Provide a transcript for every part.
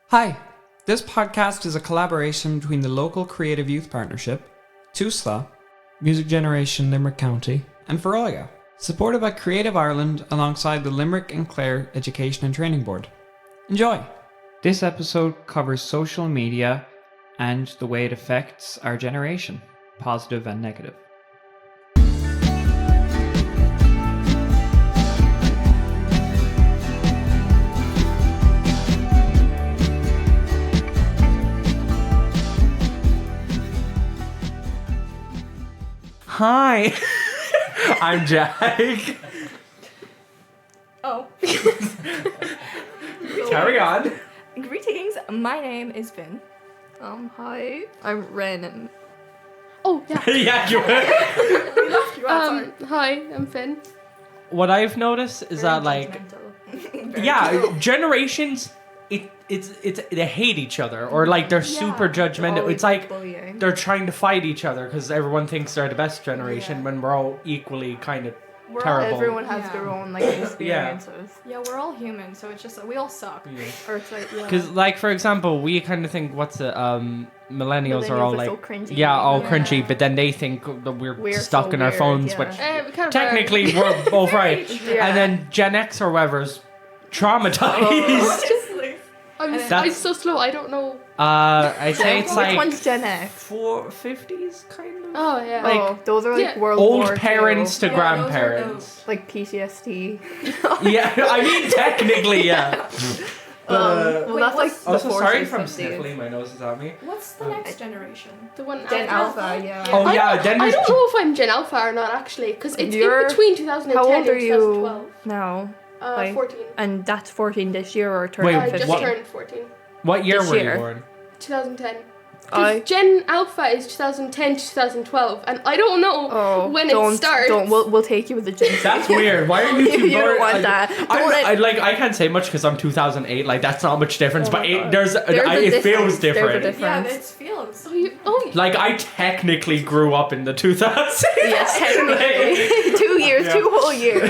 Hi, this podcast is a collaboration between the local Creative Youth Partnership, Tírghrà, Music Generation Limerick County, and Foróige, supported by Creative Ireland alongside the Limerick and Clare Education and Training Board. Enjoy! This episode covers social media and the way it affects our generation, positive and negative. Hi, I'm Jack. Oh. Carry on. Greetings, my name is Vin. Hi, I'm Ren and... Oh, yeah. Yeah, you were. Hi, I'm Finn. What I've noticed is that, like, generations, they hate each other, or like they're super judgmental. It's like bullying. they're trying to fight each other because everyone thinks they're the best generation when we're all equally kind of terrible. Everyone has their own like experiences. Yeah, we're all human, so it's just like we all suck. Or it's like Because, like, for example, we kind of think, millennials are all like, so cringy. all cringy, but then they think that we're stuck so in our weird, phones, yeah. which We kind of technically we're both right. Yeah. And then Gen X or whatever's traumatized. I'm so slow, I don't know. I'd say it's Which like one's Gen X? 50s kind of. Oh, yeah. Like, those are like yeah. World Old War parents II. to grandparents. Like PTSD. Yeah, I mean technically, yeah. But, Well, that's like the also, sorry 40s, if I'm 50s. sniffling. My nose is at me. What's the next generation? The one Gen after. Alpha, yeah. Oh I yeah, don't, then I there's don't know if I'm Gen Alpha or not, actually, because it's You're- in between 2010 How old and are you 2012. now? Like, 14. And that's 14 this year or turning Wait, I just 15? what? turned 14. what year this were year. you born? 2010. I- Because Gen Alpha is 2010 to 2012, and I don't know when it starts. We'll take you with the Gen Z. That's weird. Why are you two You don't born- want that. I can't say much because I'm 2008. Like that's not much difference, Oh but my it, God. it feels There's a different. difference. Yeah, it feels. Oh, Like I technically grew up in the 2000s. Yes, technically. 2 years, Yeah. 2 whole years.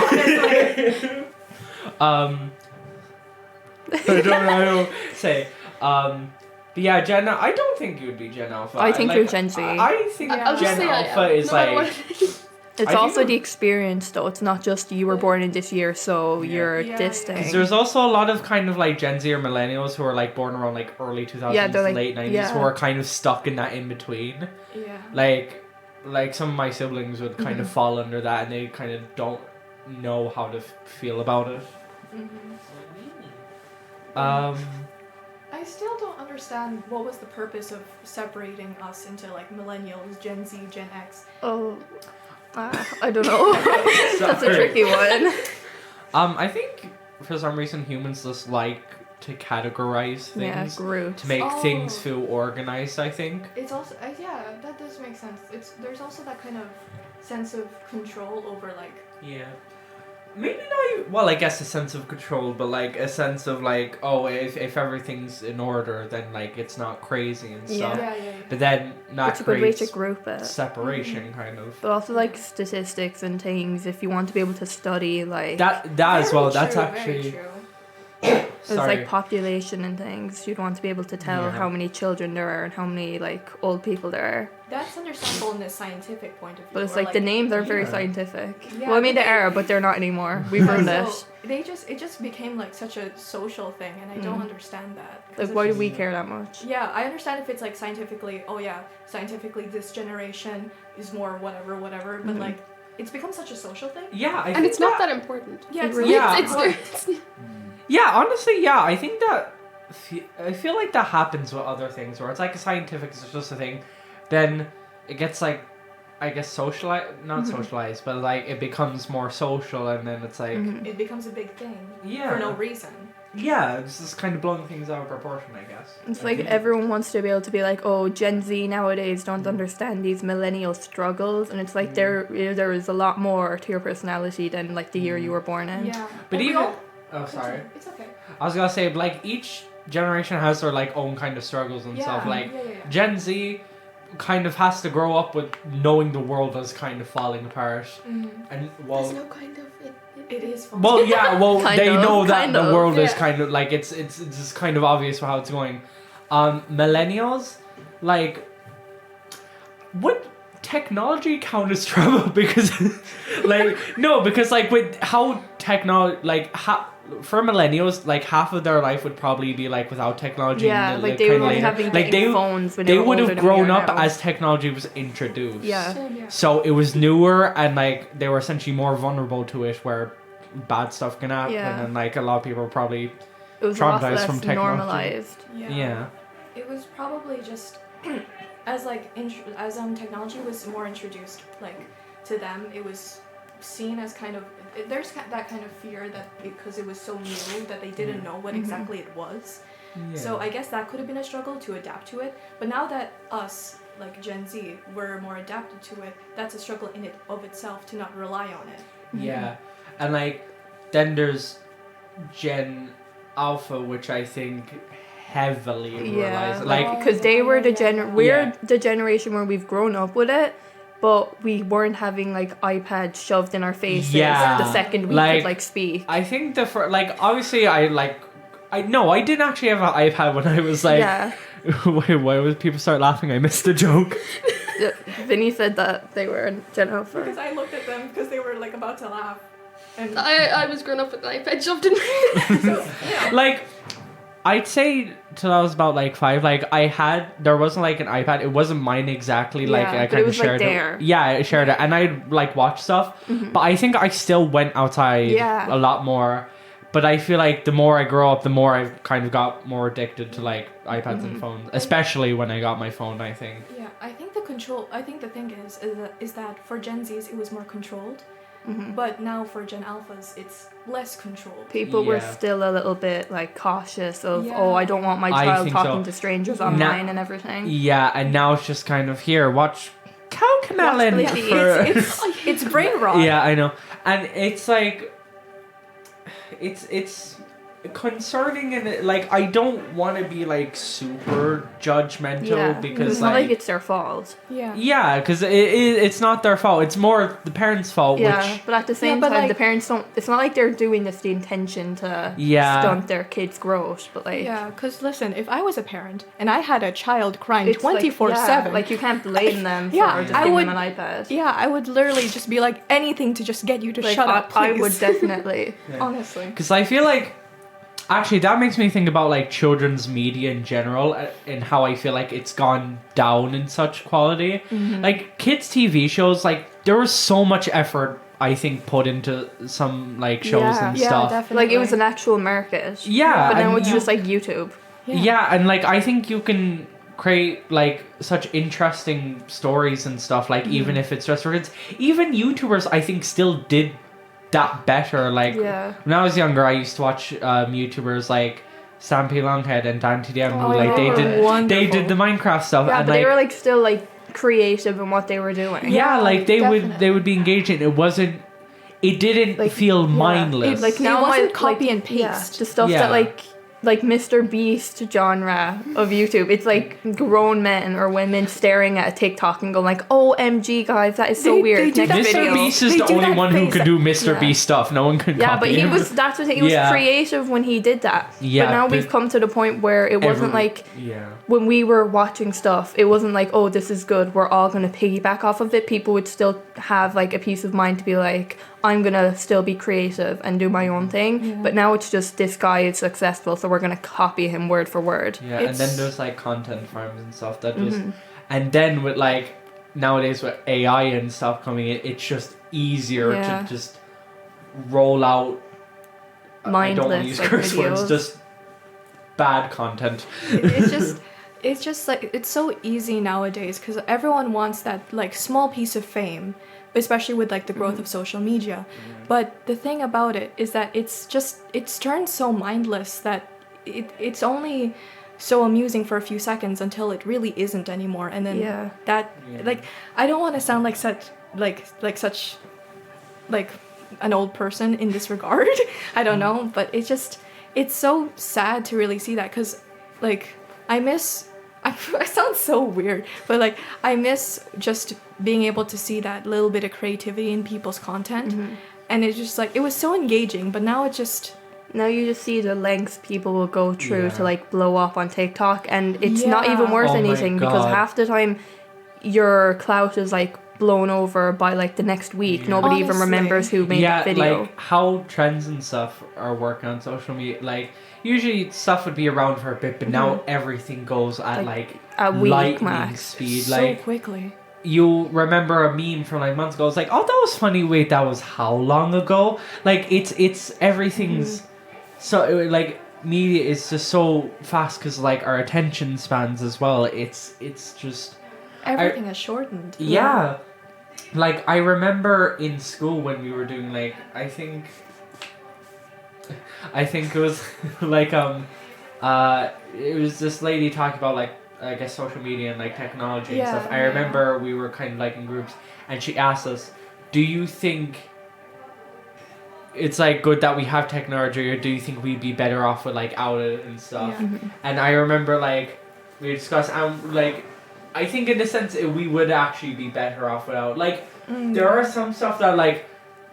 I don't know. Say. But yeah, I don't think you would be Gen Alpha. I think you're Gen Z. I think I'll just Gen say I Alpha am, is no matter like. what it is. It's I also think- the experience, though. It's not just you were born in this year, so you're Yeah, this yeah. thing. Because there's also a lot of kind of like Gen Z or millennials who are like born around like early 2000s, Yeah, they're like- late 90s, yeah. who are kind of stuck in that in between. Yeah. Like some of my siblings would kind of fall under that, and they kind of don't know how to feel about it. I still don't understand what was the purpose of separating us into like millennials, Gen Z, Gen X. Oh, I don't know. That's a Sorry. tricky one. I think for some reason humans just like to categorize Yeah, things groups. to make Oh. things feel organized. I think. It's also yeah, that does make sense. There's also that kind of sense of control over like Yeah. Maybe not. Well, I guess a sense of control, but like a sense of like, oh, if everything's in order, then like it's not crazy and stuff. yeah. But then not It's a good way creates to group it. separation, kind of. But also like statistics and things. If you want to be able to study, like That as well. Very That's true, actually. very true. there's Sorry. like population and things. You'd want to be able to tell Yeah. how many children there are and how many like old people there are. That's understandable in the scientific point of view. But it's or, like the names are very Yeah. scientific. Yeah, Well, I mean but they are, but they're not anymore. We've ruined it. So it just became like such a social thing, and I don't understand that. 'Cause Like it's why do just- we care that much? Yeah, I understand if it's like scientifically. Oh yeah, scientifically this generation is more whatever. But like, it's become such a social thing. Yeah, I And think it's not that important. Yeah, it's really- not- Yeah. It's Yeah, honestly, yeah. I think that. I feel like that happens with other things where it's like a scientific is just a thing, then it gets like, I guess socialized, but like it becomes more social, and then it's like, It becomes a big thing yeah, for no reason. yeah, it's just kind of blowing things out of proportion, I guess. It's like everyone wants to be able to be like, oh, Gen Z nowadays don't understand these millennial struggles, and it's like there is a lot more to your personality than like the year you were born in. Yeah, But And we even all- oh sorry, It's okay. I was gonna say like each generation has their like own kind of struggles and stuff. Like yeah. Gen Z kind of has to grow up with knowing the world is kind of falling apart, and There's well, no kind of... It is fun. Well, yeah, well, Kind they of, know that kind the of, world is yeah. kind of like it's just kind of obvious for how it's going. Millennials, like, would technology count as trouble? Because, like, no, because like with how technology, like, for millennials, like half of their life would probably be like without technology. Yeah, and, like they would kinda only have been getting phones when they were would older have than we grown are up now. as technology was introduced. Yeah. Same, yeah. So it was newer and like they were essentially more vulnerable to it, where bad stuff can happen, Yeah. and like a lot of people are probably It was a lot traumatized less from technology. normalized. yeah. It was probably just as like technology was more introduced like to them. It was seen as kind of there's that kind of fear that because it was so new that they didn't know what exactly it was. Yeah. So I guess that could have been a struggle to adapt to it. But now that us like Gen Z we're more adapted to it, that's a struggle in it of itself to not rely on it. Yeah, and like then there's Gen Alpha, which I think heavily Yeah, relies like because they were the we're Yeah. the generation where we've grown up with it, but we weren't having like iPads shoved in our faces Yeah. the second we Like, could like speak. I think like obviously I didn't actually have an iPad when I was like Yeah, wait, why would people start laughing? I missed the joke. Vinny said that they were Gen Alpha. Because I looked at them because they were like about to laugh. And I was growing up with an iPad shoved in my so, yeah. Like I'd say till I was about like 5, like there wasn't like an iPad, it wasn't mine exactly, like Yeah, I but kind it of was, like, shared there. it. Yeah, I shared it and I'd like watch stuff, but I think I still went outside Yeah. a lot more. But I feel like the more I grow up, the more I kind of got more addicted to like iPads and phones, especially when I got my phone, I think. Yeah, I think the thing is that for Gen Zs it was more controlled, but now for Gen Alphas it's less controlled. People were Yeah. still a little bit like cautious of Yeah. oh I don't want my I child think talking so. to strangers Now- online and everything. Yeah, and now it's just kind of here, watch Cocomelon Blippi. for... It's brain rot. Yeah, I know. And it's like it's concerning, and like I don't want to be like super judgmental Yeah, because it's not like it's their fault. Yeah. because it's not their fault, it's more the parents' fault. Yeah, Which but at the same but, time, like- the parents don't. It's not like they're doing this with the intention to Yeah. stunt their kids' growth, but like Yeah, because listen, if I was a parent and I had a child crying it's like, 24/7, like you can't blame them for Yeah, just I giving would- them an iPad. yeah, I would literally just be like anything to just get you to Like shut up, I please. would definitely. Honestly. because I feel like actually that makes me think about like children's media in general, and how I feel like it's gone down in such quality. Like kids TV shows, like there was so much effort I think put into some like shows Yeah. and Yeah, stuff. definitely. Like it was an actual market. Yeah, But now and it's just like YouTube. Yeah, and like I think you can create like such interesting stories and stuff, like even if it's just for kids. Even YouTubers I think still did that better. Like Yeah. when I was younger I used to watch YouTubers like Stampy Longhead and Dan TDM who Oh, like they were did the Minecraft stuff, Yeah, and but like they were like still like creative in what they were doing. yeah, like they definitely. would be engaging. It didn't Like, feel mindless. Like now It wasn't my, copy like, and paste. Yeah, the stuff Yeah. that like Mr. Beast genre of YouTube. It's like grown men or women staring at a TikTok and going like, "OMG, guys, that is so They weird." do Next that video. Mr. Beast is They the do only that one who face- could do Mr. Yeah. Beast stuff. No one could Yeah, copy but he him. was. That's the thing. He was Yeah. creative when he did that. Yeah, but now but we've come to the point where it wasn't like yeah. when we were watching stuff. It wasn't like, "Oh, this is good. We're all gonna piggyback off of it." People would still have like a peace of mind to be like, "I'm gonna still be creative and do my own thing." But now it's just this guy is successful, so we're gonna copy him word for word. Yeah, and then there's like content farms and stuff that just, and then with like nowadays with AI and stuff coming in, it's just easier Yeah. to just roll out. I don't want to Mindless, use like, curse words, videos. just bad content. It's just like it's so easy nowadays because everyone wants that like small piece of fame, especially with like the growth of social media. But the thing about it is that it's turned so mindless that it's only so amusing for a few seconds until it really isn't anymore. And then Yeah. like I don't want to sound like such like an old person in this regard. I don't know, but it's so sad to really see that because like I sound so weird, but like I miss just being able to see that little bit of creativity in people's content. and it's just like, it was so engaging, but now Now you just see the lengths people will go through Yeah. to like blow up on TikTok, and it's not Yeah. even worth Oh my anything because God. half the time your clout is like blown over by like the next week. Yeah. Nobody even Honestly. remembers who made Yeah, the video. like how trends and stuff are working on social media. Like usually stuff would be around for a bit, but now everything goes at like a week lightning max. speed. so Like quickly. you remember a meme from like months ago. It's like, oh, that was funny. Wait, that was how long ago? Like it's everything's so like media is just so fast because like our attention spans as well. It's just Everything has shortened. yeah. Like I remember in school when we were doing like I think it was like it was this lady talking about like I guess social media and like technology and stuff. I remember we were kind of like in groups and she asked us, do you think it's like good that we have technology, or do you think we'd be better off without it and stuff? Yeah. And I remember like we discussed like I think in a sense we would actually be better off without. Like there are some stuff that like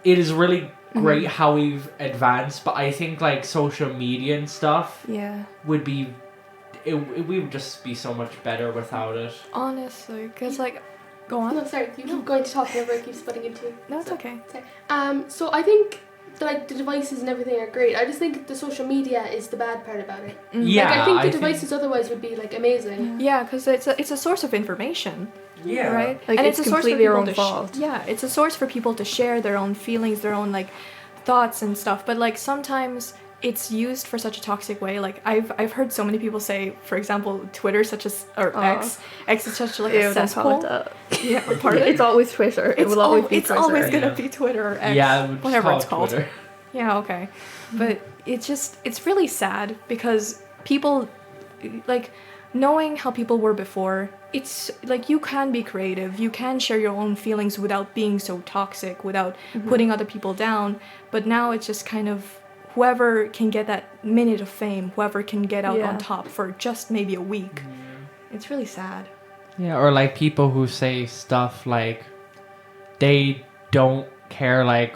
it is really great how we've advanced, but I think like social media and stuff would be we would just be so much better without it. Honestly, because like, go on. No, sorry, you keep going to talk whenever I keep sputting into you. No, it's okay. Sorry. So I think the devices and everything are great. I just think the social media is the bad part about it. Yeah, Like I think the devices otherwise would be like amazing. Yeah, because it's a source of information. Yeah. Right? Like, and it's a source for completely your people own to fault. yeah, it's a source for people to share their own feelings, their own like thoughts and stuff. But like sometimes it's used for such a toxic way. Like I've heard so many people say, for example, Twitter X is such like a cesspool. Yeah, pardon? It's always Twitter. It will always be it's Twitter. always gonna be Twitter or X, Yeah, we'd whatever call it's it called. Twitter. Yeah, okay. But it's really sad because people, like, knowing how people were before, it's like you can be creative, you can share your own feelings without being so toxic, without putting other people down. But now it's just kind of whoever can get that minute of fame, whoever can get out on top for just maybe a week. It's really sad. Yeah, or like people who say stuff like they don't care, like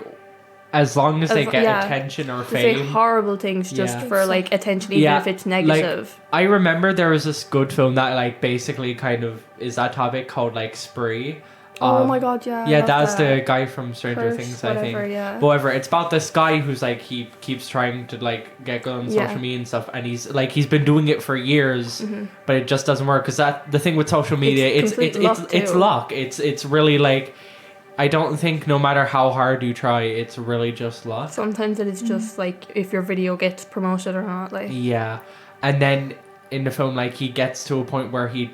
as long as they get attention or They say fame. horrible things just for like attention, even if it's negative. Like, I remember there was this good film that like basically kind of is that topic called like Spree. Oh my god, yeah. Yeah, that's the guy from Stranger Curse, Things, I whatever, think. yeah. But whatever, it's about this guy who's like he keeps trying to like get good on social media and stuff, and he's been doing it for years, but it just doesn't work because that the thing with social media, it's luck. It's really like I don't think no matter how hard you try, it's really just luck. Sometimes it is just like if your video gets promoted or not, like Yeah, and then in the film, like he gets to a point where he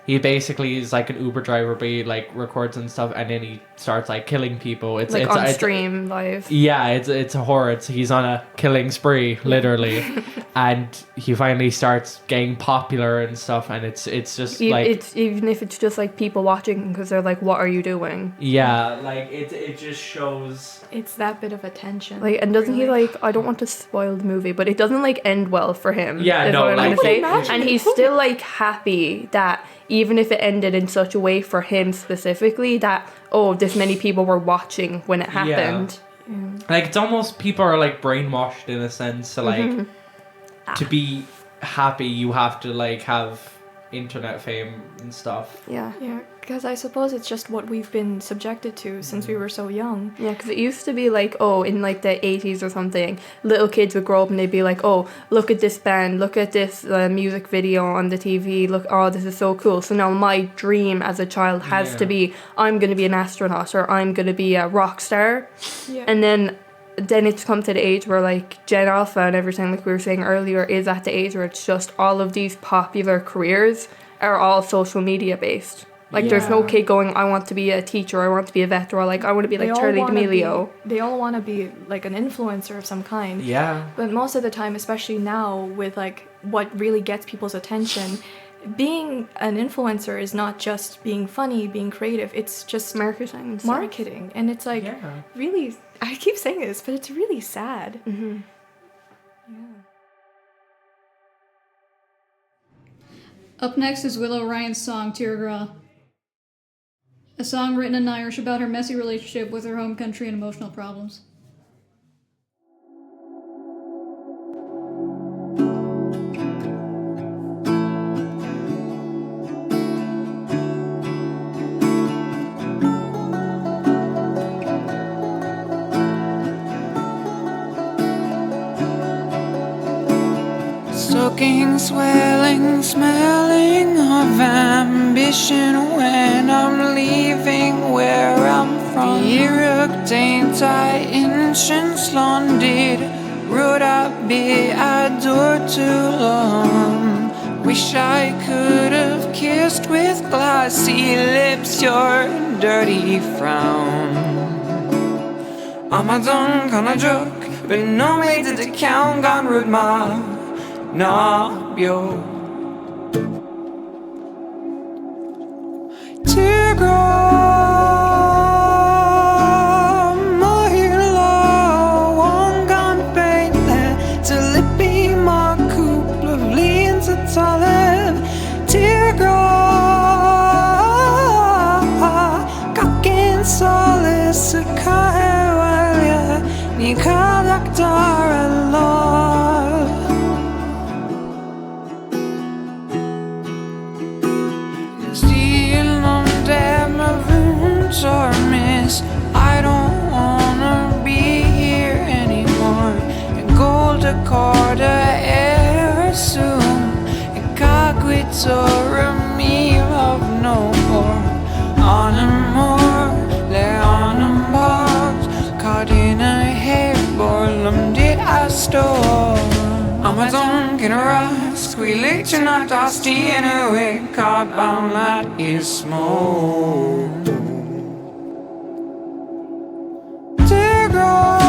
he basically is like an Uber driver, but he like records and stuff, and then he starts like killing people. It's like on it's, stream live. Yeah, it's a horror. He's on a killing spree, literally, and he finally starts getting popular and stuff. And it's just like it's even if it's just like people watching because they're like, "What are you doing?" Yeah, like it just shows. It's that bit of attention. Like, and doesn't he really. like? I don't want to spoil the movie, but it doesn't like end well for him. Yeah, is no, what I'm like- gonna say. Imagine And it he's would. still like happy that even if it ended in such a way for him specifically that this many people were watching when it happened. Like it's almost people are like brainwashed in a sense to like to be happy you have to like have internet fame and stuff. Yeah. Yeah, because I suppose it's just what we've been subjected to since we were so young. Yeah, because it used to be like, in like the 80s or something, little kids would grow up and they'd be like, look at this band, look at this music video on the TV, look, this is so cool. So now my dream as a child has to be, I'm going to be an astronaut or I'm going to be a rock star. Yeah. And then it's come to the age where like Gen Alpha and everything, like we were saying earlier, is at the age where it's just all of these popular careers are all social media based. Like there's no kid going, I want to be a teacher, I want to be a vet, or like I want to be like Charlie D'Amelio. They all want to be like an influencer of some kind. Yeah. But most of the time, especially now with like what really gets people's attention, being an influencer is not just being funny, being creative, it's just marketing. And it's like really, I keep saying this, but it's really sad. Up next is Willow Ryan's song Tírghrà. A song written in Irish about her messy relationship with her home country and emotional problems. Soaking, swelling, smelling of ambition when I'm leaving where I'm from. Iruk daint I ancient slondid, road up be adored too long. Wish I could have kissed with glassy lips your dirty frown. I'm a done kind of joke, but no way did the count gone rude ma. Nah, yo. Tírghrà, Mohila, Wangan Baile, Tilipi, Makup, Lovely, to Talib. Tírghrà, Kakin Solis, Kahewalia, Nikadak Dara Love. Or miss, I don't wanna be here anymore. And gold a quarter air soon. And cogwits or a meal of no more. On a more, lay on a box, caught in a hairborlum did I store. I'm a dunk in a rock, squealing to not dusty in a wig, caught bound that is smoke. Tírghrà.